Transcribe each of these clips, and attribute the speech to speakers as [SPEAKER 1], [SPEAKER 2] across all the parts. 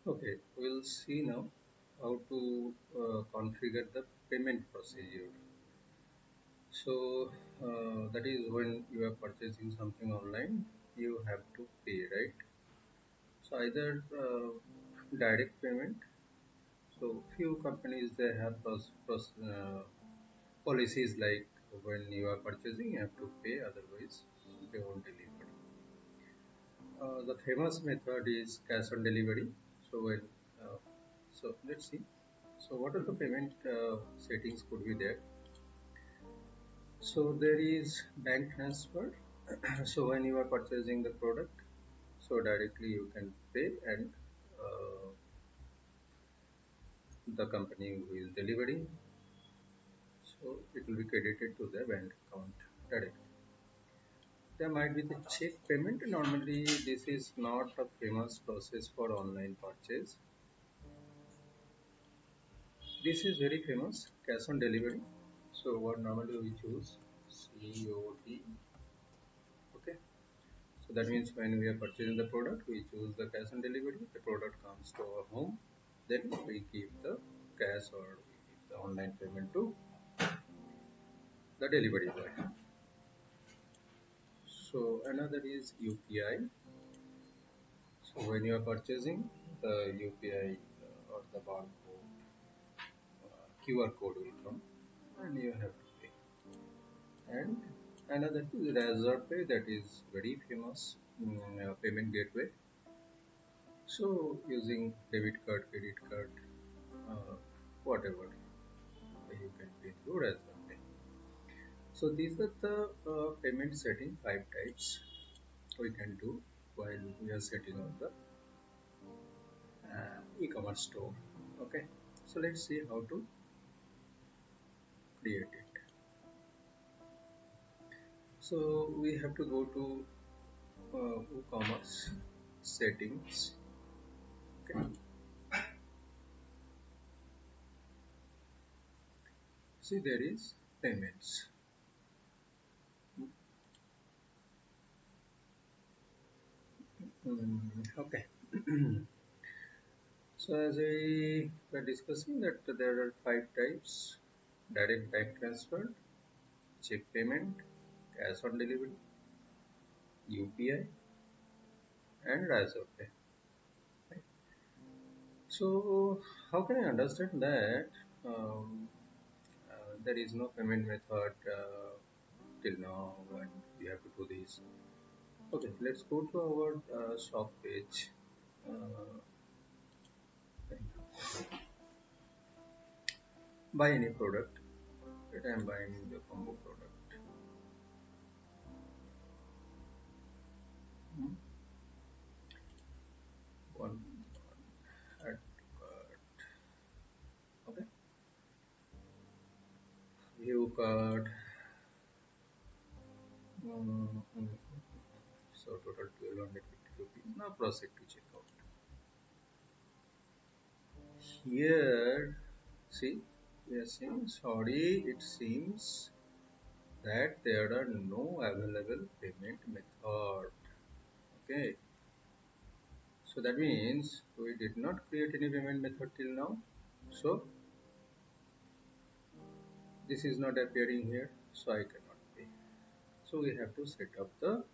[SPEAKER 1] Okay, we'll see now how to configure the payment procedure. So that is when you are purchasing something online, you have to pay, right? So either direct payment. So few companies they have policies like when you are purchasing, you have to pay, otherwise they won't deliver. The famous method is cash on delivery. So when so let's see. So what are the payment settings could be there? So there is bank transfer. So when you are purchasing the product, so directly you can pay and uh, the company who is delivering, so it will be credited to the bank account directly. There might be the check payment. Normally, this is not a famous process for online purchase. This is very famous, cash on delivery. So what normally we choose COD. Okay. So that means when we are purchasing the product, we choose the cash on delivery. The product comes to our home. Then we give the cash or we give the online payment to the delivery boy. So another is UPI. So when you are purchasing, the UPI or the barcode QR code will come and you have to pay. And another is Razor Pay, that is very famous payment gateway. So using debit card, credit card, whatever you can pay through Razor Pay. So these are the payment setting, five types we can do while we are setting up the e-commerce store. Okay, so let's see how to create it. So we have to go to WooCommerce settings. Okay, see there is payments. Okay. So as we were discussing that there are five types: direct bank transfer, check payment, cash on delivery, UPI, and Razor Pay. Right? So how can I understand that um, there is no payment method till now and we have to do this? Okay, let's go to our shop page. Uh, buy any product. Right, I am buying the combo product. Hmm. One add to cart. Okay, view card. Mm, so total 1250 rupees. Now proceed to checkout. Here, see, we are saying sorry. It seems that there are no available payment method. Okay, so that means we did not create any payment method till now. So this is not appearing here, so I cannot pay. So we have to set up the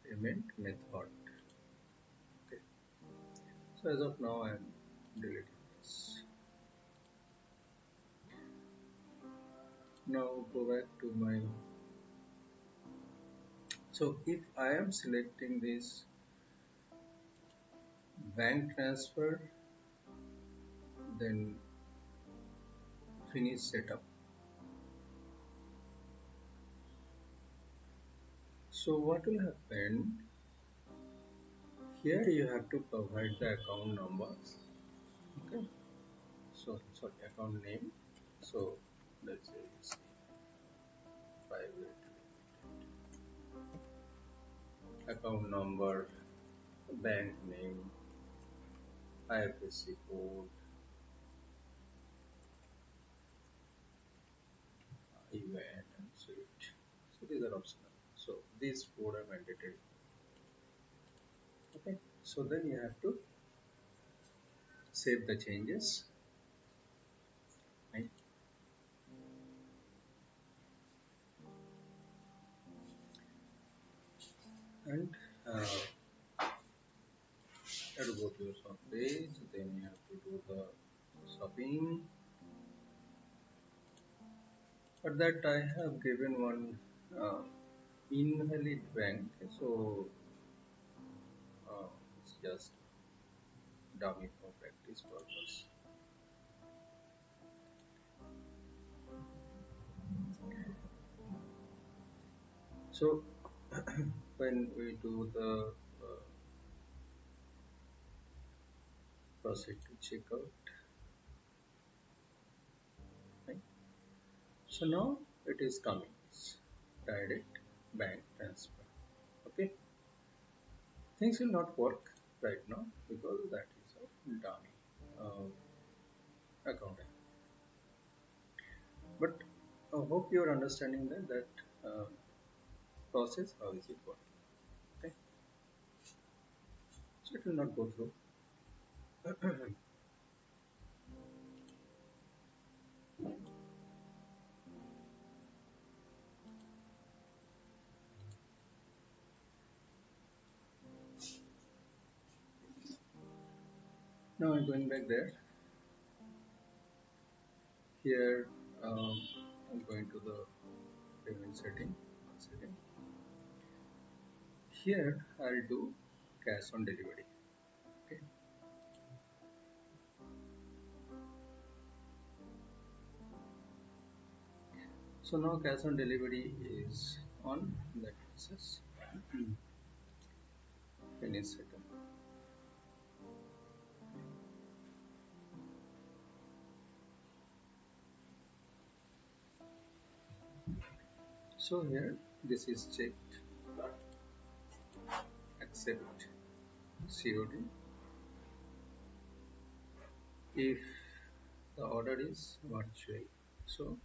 [SPEAKER 1] payment method. Okay, so as of now I am deleting this. Now go back to my, so if I am selecting this bank transfer, then finish setup. So what will happen here? You have to provide the account number. Okay, so sorry, account name. So let's say it's private account number, bank name, IFSC code, event, and suite. So these are optional. So these four are mandatory. Okay, so then you have to save the changes, right? And you have to go to your shop page, then you have to do the shopping. For that I have given one invalid bank, so it's just dummy for practice purpose. So when we do the proceed to checkout, right? So now it is coming, it's direct bank transfer. Okay, things will not work right now because that is a dummy account. But I hope you are understanding that process, how is it working. Okay, so it will not go through. Now I'm going back there. Here I'm going to the payment setting. One second. Here I'll do cash on delivery. Okay. So now cash on delivery is on. That process. Finish setup. So here this is checked. Accept COD. If the order is virtual, so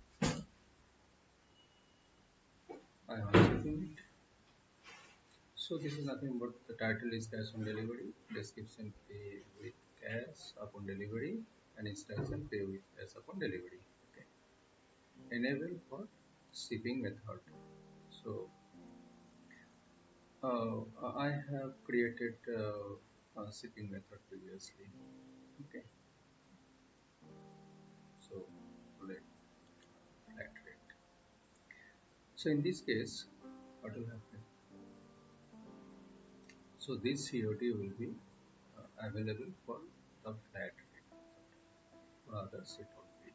[SPEAKER 1] I am checking it. So this is nothing but the title is cash on delivery, description pay with cash upon delivery, and instruction pay with cash upon delivery. Okay. Enable for shipping method. So I have created a shipping method previously. Okay. So let flat rate. So in this case, what will happen? So this COD will be available for the flat rate for others it won't be.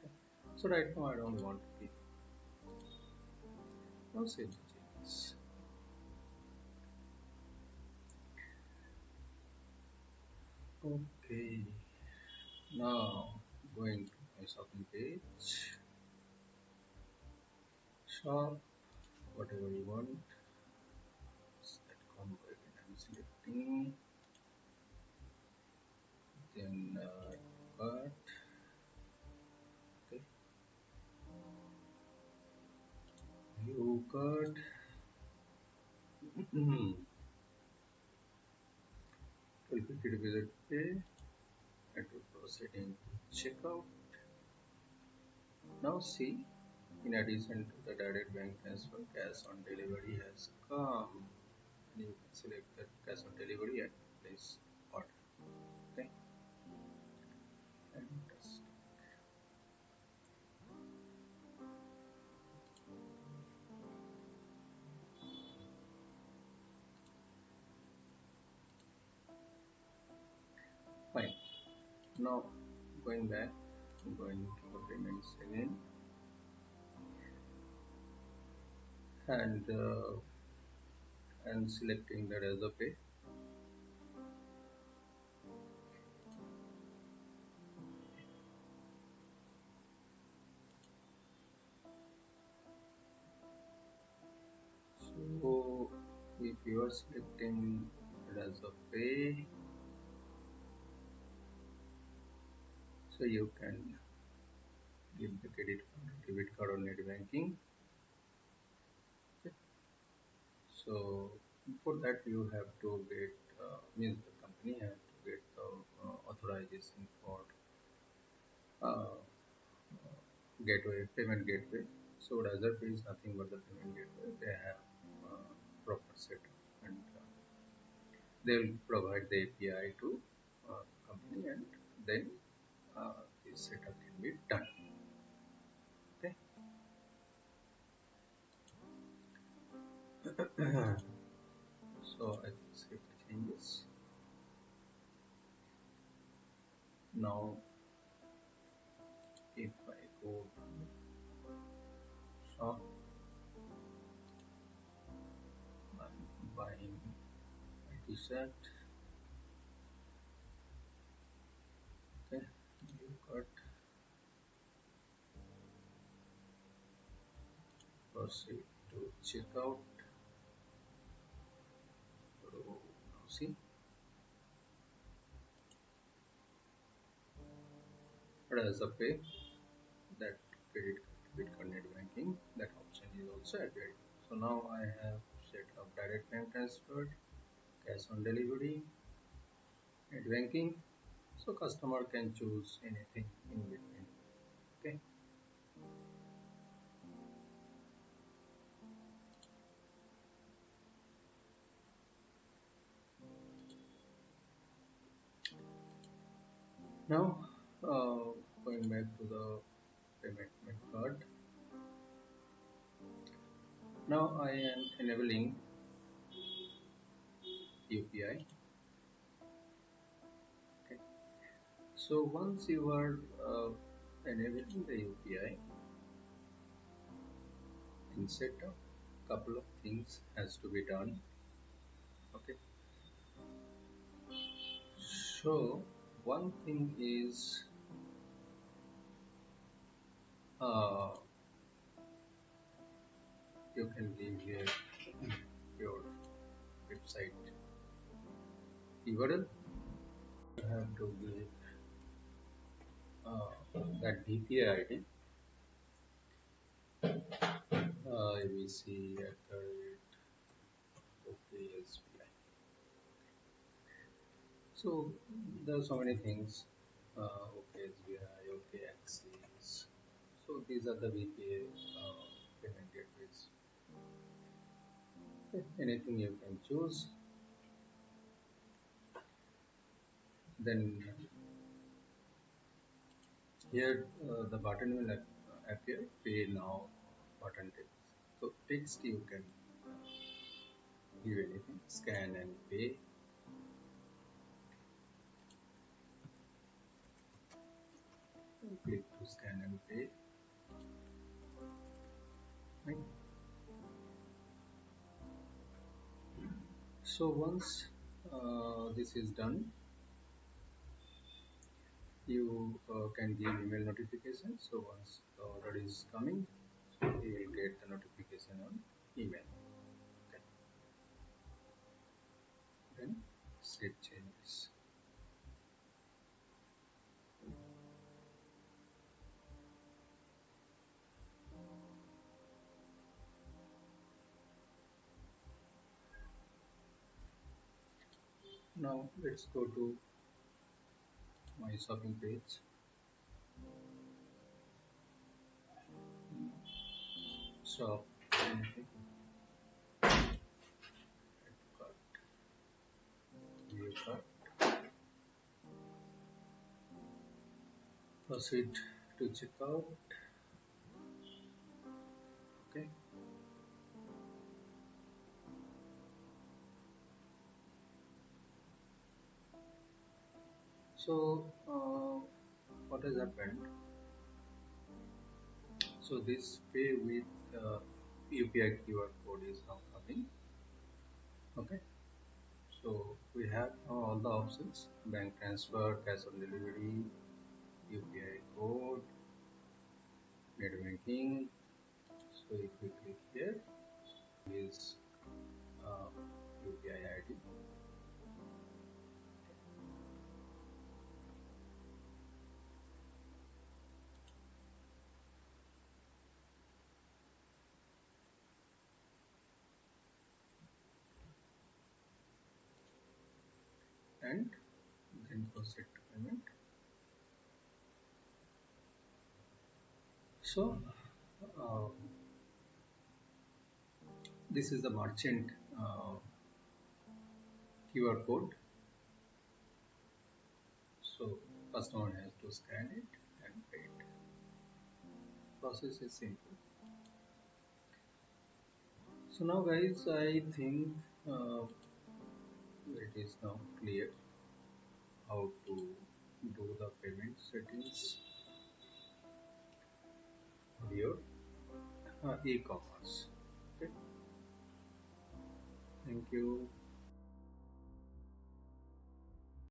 [SPEAKER 1] Okay. So right now I don't want to keep. Now save the changes. Okay. Now going to my shopping page. Shop whatever you want. That combo again I'm selecting. Then cart. Okay. View cart. Completed visit pay. And to proceeding to checkout. Now see, in addition to the direct bank transfer, cash on delivery has come. And you can select that cash on delivery and place order. Okay. Fantastic. Fine. Now going back, going to the payments again, and selecting that as a pay. So if you are selecting it as a pay, so you can give the credit card, debit card or net banking. Okay. So for that you have to get means the company has to get the authorization for uh, gateway, payment gateway. So Razorpay is nothing but the payment gateway. They have proper setup, and they'll provide the API to company, and then this setup can be done. Okay. So I can save the changes. Now if I go to shop, I'm buying a t-shirt. Okay, you got proceed to checkout. So now see, but as a pay, that credit card, debit card, net banking, that option is also appearing. So now I have set up direct bank transfer, cash on delivery, net banking. So customer can choose anything in between. Okay. Now going back to the payment method. Now I am enabling UPI. Okay. So once you are enabling the UPI in setup, couple of things has to be done. Okay. So one thing is uh, you can give here your website URL. You have to give that DPI ID. ABC at the rate OKSBI. So there are so many things. OKSBI, OKAxis. So these are the VPA payment gateways. Anything you can choose. Then here the button will appear. Pay now button text. So text you can give anything. Scan and pay. Click to scan and pay. Right. So once this is done, you can give email notification. So once the order is coming, so you will get the notification on email. Okay. Then save changes. Now let's go to my shopping page. Shop anything. Add to cart. View cart. Proceed to checkout. Okay. So what has happened? So this pay with UPI QR code is now coming. Okay. So we have all the options: bank transfer, cash on delivery, UPI code, net banking. So if we click here, is UPI ID, and and proceed to payment. So uh, this is the merchant QR code. So customer has to scan it and pay it. Process is simple. So now guys, I think it is now clear how to do the payment settings for your e-commerce. Okay, thank you.